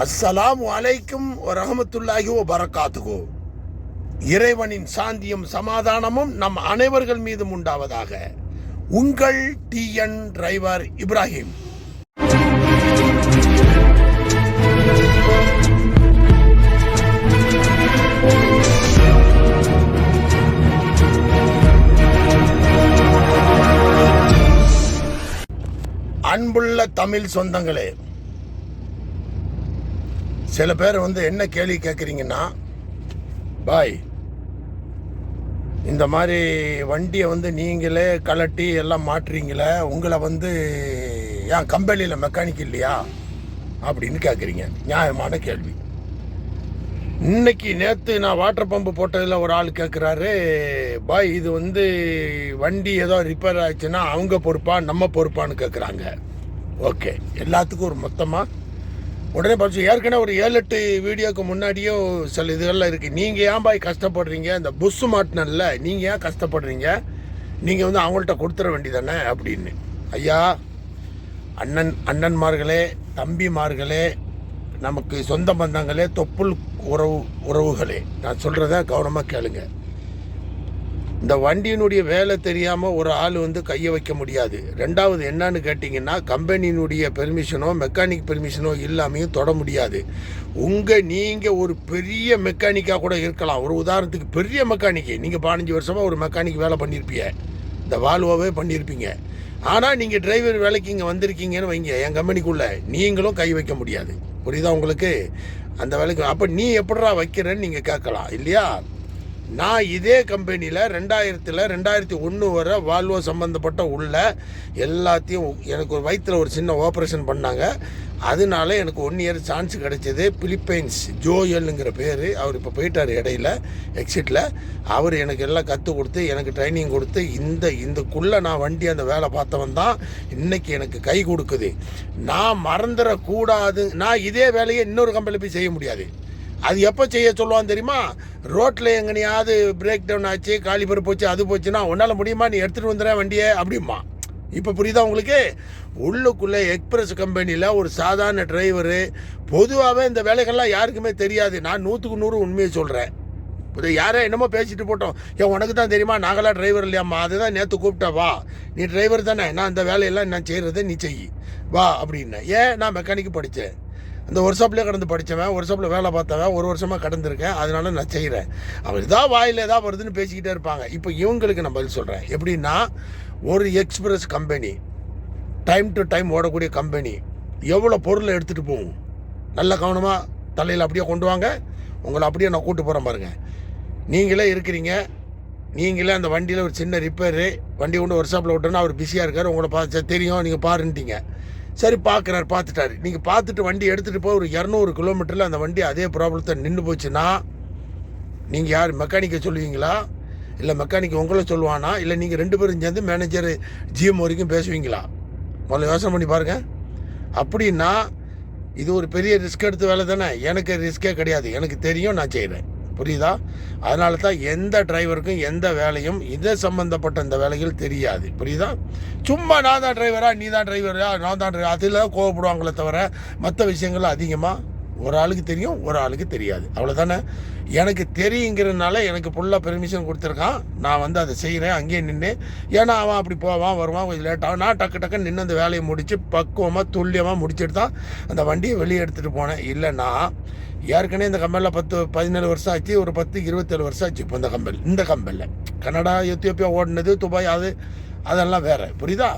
அஸ்ஸலாமு அலைக்கும் வரஹ்மத்துல்லாஹி வபரகாத்துஹு. இறைவனின் சாந்தியும் சமாதானமும் நம் அனைவர்கள் மீதும் உண்டாவதாக. உங்கள் டிஎன் டிரைவர் இப்ராஹிம். அன்புள்ள தமிழ் சொந்தங்களே, சில பேர் என்ன கேள்வி கேட்குறீங்கன்னா, பாய் இந்த மாதிரி வண்டியை நீங்களே கலட்டி எல்லாம் மாட்டுறீங்களே, உங்களை ஏன் கம்பெனியில் மெக்கானிக் இல்லையா அப்படின்னு கேட்குறீங்க. நியாயமான கேள்வி. நேற்று நான் வாட்டர் பம்பு போட்டதில் ஒரு ஆள் கேட்குறாரு, பாய் இது வண்டி ஏதோ ரிப்பேர் ஆச்சுன்னா அவங்க பொறுப்பா நம்ம பொறுப்பான்னு கேட்குறாங்க. ஓகே, எல்லாத்துக்கும் ஒரு மொத்தமாக உடனே பார்த்து ஏற்கனவே ஒரு 7-8 வீடியோக்கு முன்னாடியும் சில இதுகள்லாம் இருக்குது. நீங்கள் ஏன் பாய் கஷ்டப்படுறீங்க, இந்த புஷ்ஷு மாட்டினல்ல நீங்கள் ஏன் கஷ்டப்படுறீங்க, நீங்கள் அவங்கள்ட்ட கொடுத்துட வேண்டியதானே அப்படின்னு. ஐயா, அண்ணன்மார்களே, தம்பிமார்களே, நமக்கு சொந்த பந்தங்களே, தொப்புள் உறவுகளே, நான் சொல்கிறத கவனமாக கேளுங்க. இந்த வண்டியினுடைய வேலை தெரியாமல் ஒரு ஆள் கையை வைக்க முடியாது. ரெண்டாவது என்னன்னு கேட்டிங்கன்னா, கம்பெனியினுடைய பெர்மிஷனோ மெக்கானிக் பெர்மிஷனோ இல்லாமையும் தொட முடியாது. நீங்கள் ஒரு பெரிய மெக்கானிக்காக கூட இருக்கலாம். ஒரு உதாரணத்துக்கு பெரிய மெக்கானிக்கு, நீங்கள் 15 வருஷமாக ஒரு மெக்கானிக் வேலை பண்ணியிருப்பீங்க, இந்த வால்வோவே பண்ணியிருப்பீங்க. ஆனால் நீங்கள் டிரைவர் வேலைக்கு இங்கே வந்திருக்கீங்கன்னு வைங்க, என் கம்பெனிக்குள்ளே நீங்களும் கை வைக்க முடியாது. புரியுதா உங்களுக்கு? அந்த வேலைக்கு அப்போ நீ எப்படிடா வைக்கிறேன்னு நீங்கள் கேட்கலாம் இல்லையா? நான் இதே கம்பெனியில் 2001 வரை வால்வோ சம்மந்தப்பட்ட உள்ள எல்லாத்தையும் எனக்கு ஒரு வயிற்றில் ஒரு சின்ன ஆப்ரேஷன் பண்ணாங்க. அதனால எனக்கு 1 இயர் சான்ஸ் கிடைச்சது. பிலிப்பைன்ஸ் ஜோயலுங்கிற பேர், அவர் இப்போ போயிட்டார் இடையில எக்ஸிட்டில். அவர் எனக்கு எல்லாம் கற்றுக் கொடுத்து எனக்கு ட்ரைனிங் கொடுத்து இந்தக்குள்ளே நான் வண்டி அந்த வேலை பார்த்தவன் தான் இன்றைக்கி எனக்கு கை கொடுக்குது. நான் மறந்துடக்கூடாது. நான் இதே வேலையை இன்னொரு கம்பெனியில் போய் செய்ய முடியாது. அது எப்போ செய்ய சொல்லுவான்னு தெரியுமா? ரோட்டில் எங்கனையாவது பிரேக் டவுன் ஆச்சு, காலிபர் போச்சு, அது போச்சுன்னா உன்னால் முடியுமா, நீ எடுத்துகிட்டு வந்துடுற வண்டியை அப்படிமா. இப்போ புரியுதா உங்களுக்கு? உள்ளுக்குள்ளே எக்ஸ்பிரஸ் கம்பெனியில் ஒரு சாதாரண டிரைவரு, பொதுவாகவே இந்த வேலைகள்லாம் யாருக்குமே தெரியாது. நான் 100க்கு 100 உண்மையை சொல்கிறேன். இப்போ யாரோ என்னமோ பேசிட்டு போட்டோம், ஏன் உனக்கு தான் தெரியுமா, நாங்களாம் டிரைவர் இல்லையாம்மா, அதுதான் நேற்று கூப்பிட்டா, வா நீ டிரைவர் தானே, நான் அந்த வேலையெல்லாம் நான் செய்கிறத நீ செய் வா அப்படின்னேன். ஏன், நான் மெக்கானிக்கு படித்தேன், அந்த ஒர்க் ஷாப்லேயே கடந்து படித்தவன், ஒர்க் ஷாப்பில் வேலை பார்த்தவன், 1 வருஷமாக கடந்திருக்கேன், அதனால நான் செய்கிறேன். அவர் இதான் வாயில் ஏதாவது வருதுன்னு பேசிக்கிட்டே இருப்பாங்க. இப்போ இவங்களுக்கு நான் பதில் சொல்கிறேன். எப்படின்னா, ஒரு express company, time to time ஓடக்கூடிய கம்பெனி, எவ்வளோ பொருளை எடுத்துகிட்டு போகும், நல்ல கவனமாக தலையில் அப்படியே கொண்டு வாங்க. உங்களை அப்படியே நான் கூப்பிட்டு போகிறேன் பாருங்கள். நீங்களே இருக்கிறீங்க, நீங்களே அந்த வண்டியில் ஒரு சின்ன ரிப்பேரு, வண்டி கொண்டு ஒர்க் ஷாப்பில் விட்டோன்னா அவர் பிஸியாக இருக்கார், உங்களை பார்த்து தெரியும், நீங்கள் பாருன்ட்டீங்க. சரி, பார்த்துட்டாரு. நீங்கள் பார்த்துட்டு வண்டி எடுத்துகிட்டு போய் ஒரு 200 கிலோமீட்டரில் அந்த வண்டி அதே ப்ராப்ளத்தை நின்று போச்சுன்னா நீங்கள் யார், மெக்கானிக்கை சொல்லுவீங்களா, இல்லை மெக்கானிக் உங்களை சொல்லுவானா, இல்லை நீங்கள் 2 பேரும் சேர்ந்து மேனேஜர் ஜிஎம் வரைக்கும் பேசுவீங்களா? முதல்ல யோசனை பண்ணி பாருங்கள். அப்படின்னா இது ஒரு பெரிய ரிஸ்க் எடுத்த வேலை தானே. எனக்கு ரிஸ்கே கிடையாது, எனக்கு தெரியும், நான் செய்கிறேன். புரியுதா? அதனால தான் எந்த டிரைவருக்கும் எந்த வேலையும் இதை சம்மந்தப்பட்ட இந்த வேலைகள் தெரியாது. புரியுதா? சும்மா நான் தான் டிரைவரா, நீ தான் டிரைவரா, நான் தான் டிரைவர், அதில் கோவப்படுவாங்களே தவிர மற்ற விஷயங்கள் அதிகமாக ஒரு ஆளுக்கு தெரியும், ஒரு ஆளுக்கு தெரியாது. அவ்வளோதானே. எனக்கு தெரியுங்கிறதுனால எனக்கு ஃபுல்லாக பெர்மிஷன் கொடுத்துருக்கான். நான் அதை செய்கிறேன் அங்கேயே நின்று. ஏன்னா அவன் அப்படி போவான் வருவான், கொஞ்சம் லேட்டாகும். நான் டக்குன்னு நின்று அந்த வேலையை முடித்து பக்குவமாக துல்லியமாக முடிச்சுட்டு தான் அந்த வண்டியை வெளியே எடுத்துகிட்டு போனேன். இல்லைன்னா ஏற்கனவே இந்த கம்பெனியில் 17 வருஷம் ஆச்சு, ஒரு 27 வருஷம் ஆச்சு. இப்போ இந்த கம்பெனியில் கனடா, எத்தியோப்பியா ஓடினது, துபாய், அதெல்லாம் வேறு. புரியுதா?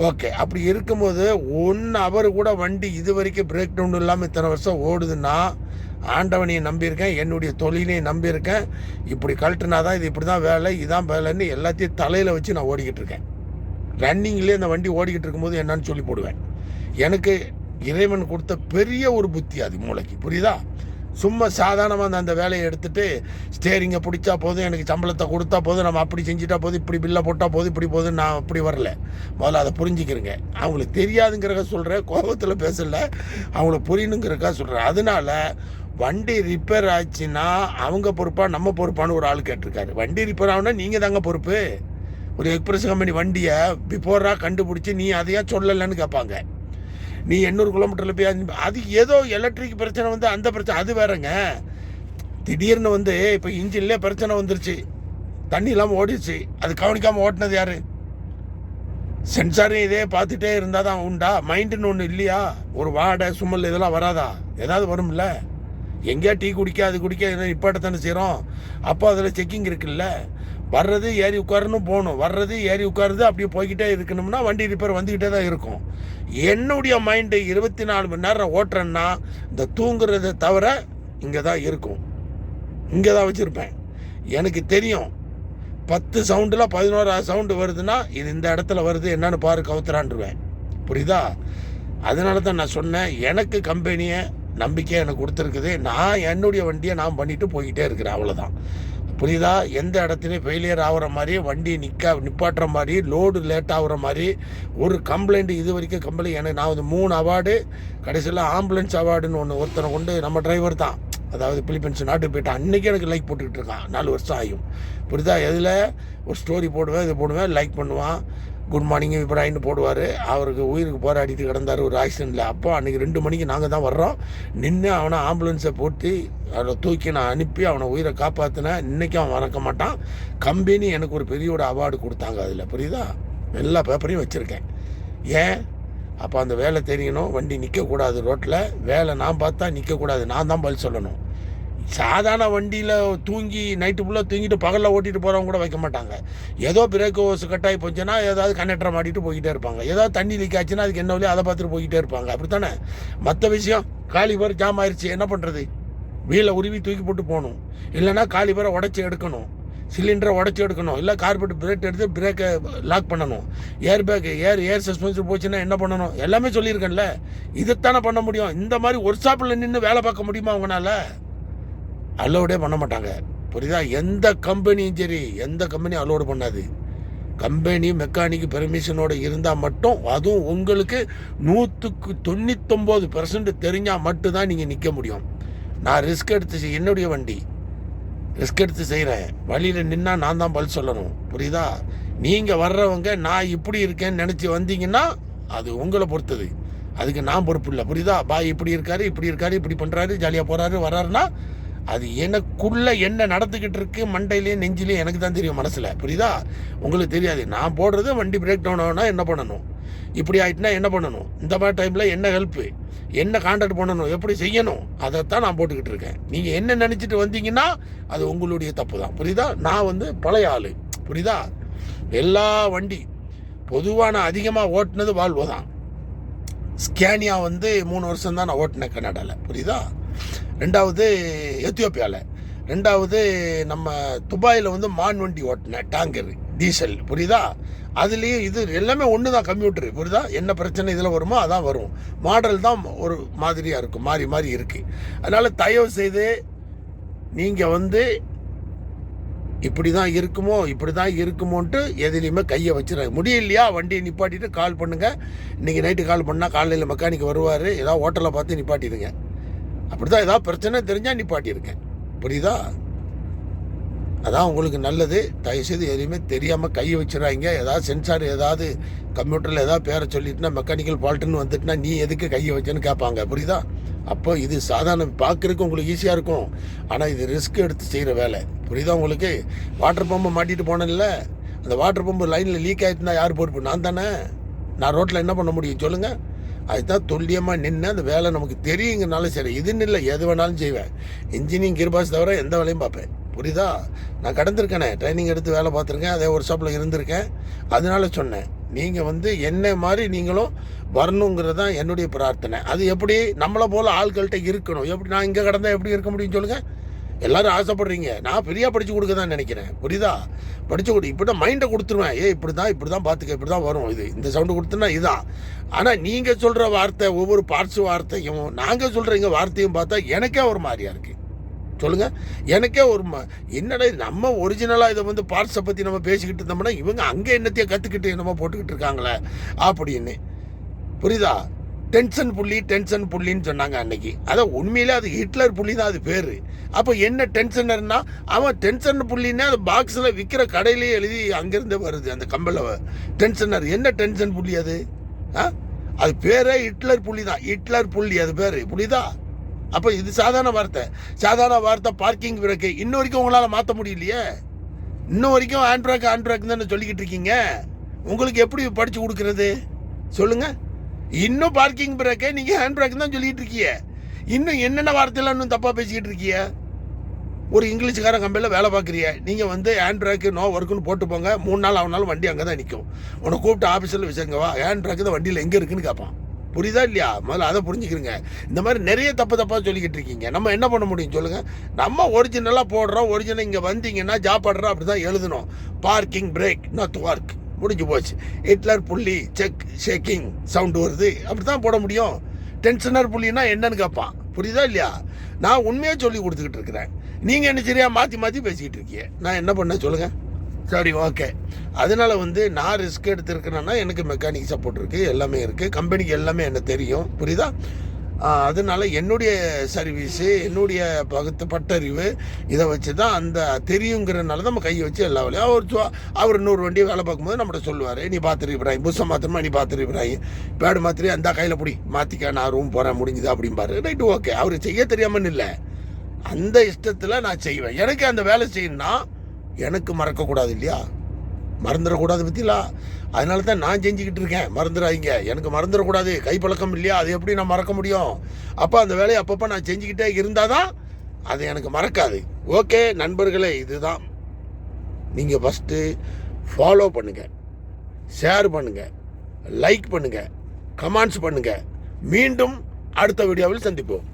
ஓகே. அப்படி இருக்கும்போது 1 ஹவர் கூட வண்டி இது வரைக்கும் பிரேக் டவுன் இல்லாமல் இத்தனை வருஷம் ஓடுதுன்னா, ஆண்டவனையை நம்பியிருக்கேன், என்னுடைய தொழிலையும் நம்பியிருக்கேன். இப்படி கழட்டினா தான் இது, இப்படி தான் வேலை, இதான் வேலைன்னு எல்லாத்தையும் தலையில் வச்சு நான் ஓடிக்கிட்டு இருக்கேன். ரன்னிங்லேயே அந்த வண்டி ஓடிக்கிட்டு இருக்கும்போது என்னன்னு சொல்லி போடுவேன். எனக்கு இறைவன் கொடுத்த பெரிய ஒரு புத்தி அது மூளைக்கு. புரியுதா? சும்மா சாதாரணமாக அந்த வேலையை எடுத்துகிட்டு ஸ்டேரிங்கை பிடிச்சா போதும், எனக்கு சம்பளத்தை கொடுத்தா போதும், நம்ம அப்படி செஞ்சுட்டா போதும், இப்படி பில்லை போட்டால் போதும், இப்படி போதும், நான் அப்படி வரல. முதல்ல அதை புரிஞ்சுக்கிறேங்க. அவங்களுக்கு தெரியாதுங்கிறக்க சொல்கிறேன், கோபத்தில் பேசலை, அவங்களுக்கு புரியணுங்கிறக்கா சொல்கிறேன். அதனால வண்டி ரிப்பேர் ஆச்சுன்னா அவங்க பொறுப்பா நம்ம பொறுப்பான்னு ஒரு ஆள் கேட்டிருக்காரு. வண்டி ரிப்பேர் ஆகுனா நீங்கள் தாங்க பொறுப்பு. ஒரு எக்ஸ்பிரஸ் கம்பெனி வண்டியை பிஃபோராக கண்டுபிடிச்சி நீ அதையா சொல்லலைன்னு கேட்பாங்க. நீ 800 கிலோமீட்டரில் போய் அது ஏதோ எலக்ட்ரிக் பிரச்சனை வந்து அந்த பிரச்சனை அது வேறங்க. திடீர்னு வந்து இப்போ இன்ஜின்லேயே பிரச்சனை வந்துருச்சு, தண்ணி இல்லாமல் ஓடிடுச்சு, அது கவனிக்காமல் ஓட்டினது யார்? சென்சாரும் இதே பார்த்துட்டே இருந்தால் தான் உண்டா? மைண்டுன்னு ஒன்று இல்லையா? ஒரு வாடை சுமல் இதெல்லாம் வராதா? ஏதாவது வரும்ல. எங்கேயா டீ குடிக்க அது குடிக்க நிப்பாட்டத்தானே செய்கிறோம். அப்போ அதில் செக்கிங் இருக்குல்ல. வர்றது ஏறி உட்காரணும், போகணும், வர்றது ஏறி உட்காருது, அப்படியே போய்கிட்டே இருக்கணும்னா வண்டி ரிப்பேர் வந்துக்கிட்டே தான் இருக்கும். என்னுடைய மைண்டு 24 மணி நேரம் ஓட்டுறேன்னா இந்த தூங்குறதை தவிர இங்கே தான் இருக்கும், இங்கே தான் வச்சுருப்பேன். எனக்கு தெரியும் 10 சவுண்டில் 11ஆவது சவுண்டு வருதுன்னா இது இந்த இடத்துல வருது, என்னன்னு பாரு, கவுத்துறான்ருவேன். புரியுதா? அதனால தான் நான் சொன்னேன், எனக்கு கம்பெனியை நம்பிக்கை எனக்கு கொடுத்துருக்குது. நான் என்னுடைய வண்டியை நான் பண்ணிட்டு போய்கிட்டே இருக்கிறேன், அவ்வளோதான். புரியுதா? எந்த இடத்துலையும் ஃபெயிலியர் ஆகிற மாதிரி, வண்டி நிப்பாட்டுற மாதிரி, லோடு லேட் ஆகுற மாதிரி ஒரு கம்ப்ளைண்ட் இது வரைக்கும் கம்ப்ளைண்ட். எனக்கு நான் வந்து 3 அவார்டு, கடைசியில் ஆம்புலன்ஸ் அவார்டுன்னு ஒன்று ஒருத்தனை கொண்டு, நம்ம டிரைவர் தான், அதாவது பிலிப்பைன்ஸ் நாட்டுக்கு போயிட்டான். அன்றைக்கி எனக்கு லைக் போட்டுக்கிட்டு இருக்கான், 4 வருஷம் ஆகும். புரியுதா? எதில் ஒரு ஸ்டோரி போடுவேன், இது போடுவேன், லைக் பண்ணுவான், குட் மார்னிங் இப்ராஹிம்னு போடுவார். அவருக்கு உயிருக்கு போராடிட்டு கிடந்தார் ஒரு ஆக்சிடெண்ட்டில். அப்போ அன்றைக்கி 2 மணிக்கு நாங்கள் தான் வர்றோம், நின்று அவனை ஆம்புலன்ஸை போட்டு அவனை தூக்கி நான் அனுப்பி அவனை உயிரை காப்பாற்றினேன். இன்றைக்கும் அவன் மறக்க மாட்டான். கம்பெனி எனக்கு ஒரு பெரிய அவார்டு கொடுத்தாங்க அதில். புரியுதா? எல்லா பேப்பரையும் வச்சுருக்கேன். ஏன்? அப்போ அந்த வேலை தெரியணும், வண்டி நிற்கக்கூடாது ரோட்டில், வேலை நான் பார்த்தா நிற்கக்கூடாது, நான் தான் பதில் சொல்லணும். சாதாரண வண்டியில் தூங்கி நைட்டு ஃபுல்லாக தூங்கிட்டு பகலில் ஓட்டிகிட்டு போகிறவங்க கூட வைக்க மாட்டாங்க. ஏதோ பிரேக் ஓஸ் கட்டாகி போச்சுன்னா ஏதாவது கண்டக்டரை மாட்டிட்டு போய்கிட்டே இருப்பாங்க. ஏதாவது தண்ணி லீக் ஆச்சுன்னா அதுக்கு என்ன வழியோ அதை பார்த்துட்டு போய்கிட்டே இருப்பாங்க. அப்படி தானே? மற்ற விஷயம் காலிபர் ஜாம் ஆயிடுச்சு, என்ன பண்ணுறது? வீலை உருவி தூக்கி போட்டு போகணும், இல்லைன்னா காலிபரை உடச்சி எடுக்கணும், சிலிண்டரை உடச்சி எடுக்கணும், இல்லை கார்பெட் பிரேக் எடுத்து பிரேக்கை லாக் பண்ணணும், ஏர் பேக் ஏர் சஸ்பென்ஷன் போச்சுன்னா என்ன பண்ணணும், எல்லாமே சொல்லியிருக்கேன்ல. இதைத்தானே பண்ண முடியும். இந்த மாதிரி ஒர்க் ஷாப்பில் நின்று வேலை பார்க்க முடியுமா அவங்களால? அலோடே பண்ண மாட்டாங்க. புரியுதா? எந்த கம்பெனியும் சரி, எந்த கம்பெனியும் அலோடு பண்ணாது. கம்பெனி மெக்கானிக் பெர்மிஷனோடு இருந்தால் மட்டும், அதுவும் உங்களுக்கு 199% தெரிஞ்சால் மட்டும்தான் நீங்கள் நிற்க முடியும். நான் ரிஸ்க் எடுத்து என்னுடைய வண்டி ரிஸ்க் எடுத்து செய்கிறேன், வழியில் நின்னா நான் தான் பதில் சொல்லணும். புரியுதா? நீங்கள் வர்றவங்க நான் இப்படி இருக்கேன்னு நினச்சி வந்தீங்கன்னா அது உங்களை பொறுத்தது, அதுக்கு நான் பொறுப்பு இல்லை. புரியுதா? பாய் இப்படி இருக்காரு, இப்படி பண்ணுறாரு, ஜாலியாக போகிறாரு வர்றாருன்னா அது எனக்குள்ளே என்ன நடந்துக்கிட்டு இருக்கு மண்டையிலேயும் நெஞ்சிலையும் எனக்கு தான் தெரியும், மனசில். புரியுதா? உங்களுக்கு தெரியாது. நான் போடுறது வண்டி பிரேக் டவுன் ஆகுனா என்ன பண்ணணும், இப்படி ஆகிட்டுனா என்ன பண்ணணும், இந்த மாதிரி டைமில் என்ன ஹெல்ப்பு, என்ன கான்டாக்ட் பண்ணணும், எப்படி செய்யணும், அதைத்தான் நான் போட்டுக்கிட்டு இருக்கேன். நீங்கள் என்ன நினச்சிட்டு வந்தீங்கன்னா அது உங்களுடைய தப்பு தான். புரியுதா? நான் வந்து பழைய ஆள். புரியுதா? எல்லா வண்டி பொதுவாக நான் அதிகமாக ஓட்டினது வால்வோ தான். ஸ்கேனியா வந்து 3 வருஷம் தான் நான் ஓட்டினேன் கனடாவில். புரியுதா? 2வது எத்தியோப்பியாவில், 2வது நம்ம துபாயில் வந்து மான் வண்டி ஓட்டினேன், டேங்கர் டீசல். புரியுதா? அதுலேயும் இது எல்லாமே ஒன்று தான், கம்ப்யூட்டரு. புரியுதா? என்ன பிரச்சனை இதில் வருமோ அதான் வரும். மாடல் தான் ஒரு மாதிரியாக இருக்கும், மாறி இருக்குது. அதனால் தயவு செய்து நீங்கள் வந்து இப்படி தான் இருக்குமோன்ட்டு எதுலேயுமே கையை வச்சுருங்க. முடியலையா வண்டியை நிப்பாட்டிட்டு கால் பண்ணுங்கள். இன்றைக்கி நைட்டு கால் பண்ணால் காலையில் மெக்கானிக் வருவார், ஏதாவது ஹோட்டலை பார்த்து நிப்பாட்டிடுங்க. அப்படி தான் ஏதாவது பிரச்சனை தெரிஞ்சால் நிப்பாட்டியிருக்கேன். புரியுதா? அதான் உங்களுக்கு நல்லது. தயவுசெய்து எதுவுமே தெரியாமல் கையை வச்சுறாங்க. ஏதாவது சென்சார் ஏதாவது கம்ப்யூட்டரில் ஏதாவது பேரை சொல்லிட்டுனா மெக்கானிக்கல் ஃபால்ட்டுன்னு வந்துட்டுனா நீ எதுக்கு கையை வச்சேன்னு கேட்பாங்க. புரியுதா? அப்போ இது சாதாரண பார்க்குறதுக்கு உங்களுக்கு ஈஸியாக இருக்கும், ஆனால் இது ரிஸ்க் எடுத்து செய்கிற வேலை. புரியுதா உங்களுக்கு? வாட்டர் பம்பை மாட்டிட்டு போனேன்ல, அந்த வாட்டர் பம்பு லைனில் லீக் ஆகிட்டுனா யார் பொறுப்பு? நான் தானே. நான் ரோட்டில் என்ன பண்ண முடியும் சொல்லுங்கள்? அதுதான் துல்லியமாக நின்று அந்த வேலை நமக்கு தெரியுங்கனால சரி, இதுன்னு இல்லை, எது வேணாலும் செய்வேன். இன்ஜினியரிங் கியர்பாக்ஸ் தவிர எந்த வேலையும் பார்ப்பேன். புரியுதா? நான் கடந்திருக்கேனே, ட்ரைனிங் எடுத்து வேலை பார்த்துருக்கேன், அதே ஒர்க் ஷாப்பில் இருந்திருக்கேன். அதனால சொன்னேன், நீங்கள் வந்து என்ன மாதிரி நீங்களும் வரணுங்கிறது தான் என்னுடைய பிரார்த்தனை. அது எப்படி நம்மளை போல் ஆட்கள்கிட்ட இருக்கணும். எப்படி நான் இங்கே கடந்தால் எப்படி இருக்க முடியும்னு சொல்லுங்கள்? எல்லோரும் ஆசைப்படுறீங்க, நான் ஃப்ரீயாக படித்து கொடுக்க தான் நினைக்கிறேன். புரியுதா? படித்து கொடு, இப்படி தான் மைண்டை கொடுத்துருவேன். இப்படி தான் பார்த்துக்க, இப்படி தான் வரும், இது இந்த சவுண்டு கொடுத்துனா இதுதான். ஆனால் நீங்கள் சொல்கிற வார்த்தை, ஒவ்வொரு பார்ட்ஸ் வார்த்தையும் நாங்கள் சொல்கிறீங்க வார்த்தையும் பார்த்தா எனக்கே ஒரு மாதிரியாக இருக்குது. சொல்லுங்கள், எனக்கே ஒரு என்னடா நம்ம ஒரிஜினலாக இதை வந்து பார்ட்ஸை பற்றி நம்ம பேசிக்கிட்டு இருந்தோம்னா இவங்க அங்கே என்னத்தையும் கற்றுக்கிட்டு என்னமோ போட்டுக்கிட்டு இருக்காங்களே அப்படின்னு. புரியுதா? டென்ஷன் புள்ளின்னு சொன்னாங்க அன்னைக்கு. அதான் உண்மையிலே அது ஹிட்லர் புள்ளி தான் அது பேர். அப்போ என்ன டென்ஷனர்னா, அவன் டென்ஷன் புள்ளின்னா அது பாக்ஸில் விற்கிற கடையிலேயே எழுதி அங்கேருந்து வருது அந்த கம்பலில் டென்ஷனர். என்ன டென்ஷன் புள்ளி அது? அது பேரே ஹிட்லர் புள்ளி தான். ஹிட்லர் புள்ளி அது பேர், புரியுதா? அப்போ இது சாதாரண வார்த்தை. பார்க்கிங் பிரேக்கு இன்ன வரைக்கும் உங்களால் மாற்ற முடியலையே. இன்னும் வரைக்கும் ஹேண்ட் பிரேக் தானே சொல்லிக்கிட்டு இருக்கீங்க. உங்களுக்கு எப்படி படித்து கொடுக்குறது சொல்லுங்க? இன்னும் பார்க்கிங் பிரேக்கே நீங்கள் ஹேண்ட் பிரேக் தான் சொல்லிக்கிட்டு இருக்கீங்க. இன்னும் என்னென்ன வார்த்தையெல்லாம் இன்னும் தப்பாக பேசிக்கிட்டு இருக்கீங்க. ஒரு இங்கிலீஷ்காரன் கம்பெனியில் வேலை பார்க்குறீங்க, நீங்கள் வந்து ஹேண்ட் பிரேக்கு நோ ஒர்க்குன்னு போட்டு போங்க, 3 நாள் ஆனாலும் வண்டி அங்கே தான் நிற்கும். உன்னை கூப்பிட்டு ஆஃபீஸில் விசாரிங்கவா, ஹேண்ட் பிரேக்கு தான் வண்டியில் எங்கே இருக்குன்னு கேட்பான். புரியுதா இல்லையா? முதல்ல அதை புரிஞ்சுக்கிறங்க. இந்த மாதிரி நிறைய தப்பாக சொல்லிக்கிட்டு இருக்கீங்க. நம்ம என்ன பண்ண முடியும் சொல்லுங்கள்? நம்ம ஒரிஜினலாக போடுறோம். ஒரிஜினல் இங்கே வந்தீங்கன்னா ஜாப் ஆடுறோம், அப்படி தான் எழுதணும். பார்க்கிங் பிரேக் நாட் ஒர்க், முடிஞ்சு போச்சு. ஹிட்லர் புள்ளி செக் ஷேக்கிங் சவுண்டு வருது, அப்படி தான் போட முடியும். டென்ஷனர் புள்ளின்னா என்னன்னு கேட்பான். புரியுதா இல்லையா? நான் உண்மையாக சொல்லி கொடுத்துக்கிட்டு இருக்கிறேன். நீங்கள் என்ன சரியா மாற்றி பேசிக்கிட்டு இருக்கீங்க. நான் என்ன பண்ண சொல்லுங்கள்? சரி, ஓகே. அதனால் வந்து நான் ரிஸ்க் எடுத்துருக்கேன்னா எனக்கு மெக்கானிக் சப்போர்ட் இருக்குது, எல்லாமே இருக்குது, கம்பெனிக்கு எல்லாமே எனக்கு தெரியும். புரியுதா? அதனால என்னுடைய சர்வீஸு, என்னுடைய பட்டறிவு இதை வச்சு தான் அந்த தெரியுங்கிறனால தான் நம்ம கையை வச்சு எல்லா வேலையும் அவர் 100 வண்டியை வேலை பார்க்கும்போது நம்மகிட்ட சொல்லுவார், நீ பார்த்துரு இப்ராஹிம், புதுசாக மாத்திரமா நீ பார்த்துரு இப்ராஹிம், பேடு மாத்திரி அந்த கையில் பிடி மாற்றிக்க, நான் ரூம் போகிறேன் முடிஞ்சுது அப்படிம்பாரு. Right, okay. அவர் செய்ய தெரியாமன்னு இல்லை, அந்த இஷ்டத்தில் நான் செய்வேன். எனக்கு அந்த வேலை செய்யணும்னா எனக்கு மறக்கக்கூடாது இல்லையா? மறந்துடக்கூடாது பற்றிலா. அதனால தான் நான் செஞ்சுக்கிட்டு இருக்கேன். மறந்துடாதீங்க, எனக்கு மறந்துடக்கூடாது. கைப்பழக்கம் இல்லையா, அது எப்படி நான் மறக்க முடியும்? அப்போ அந்த வேலையை அப்பப்போ நான் செஞ்சுக்கிட்டே இருந்தால் தான் அது எனக்கு மறக்காது. ஓகே நண்பர்களே, இதுதான். நீங்கள் ஃபஸ்ட்டு ஃபாலோ பண்ணுங்கள், ஷேர் பண்ணுங்கள், லைக் பண்ணுங்கள், கமெண்ட்ஸ் பண்ணுங்கள். மீண்டும் அடுத்த வீடியோவில் சந்திப்போம்.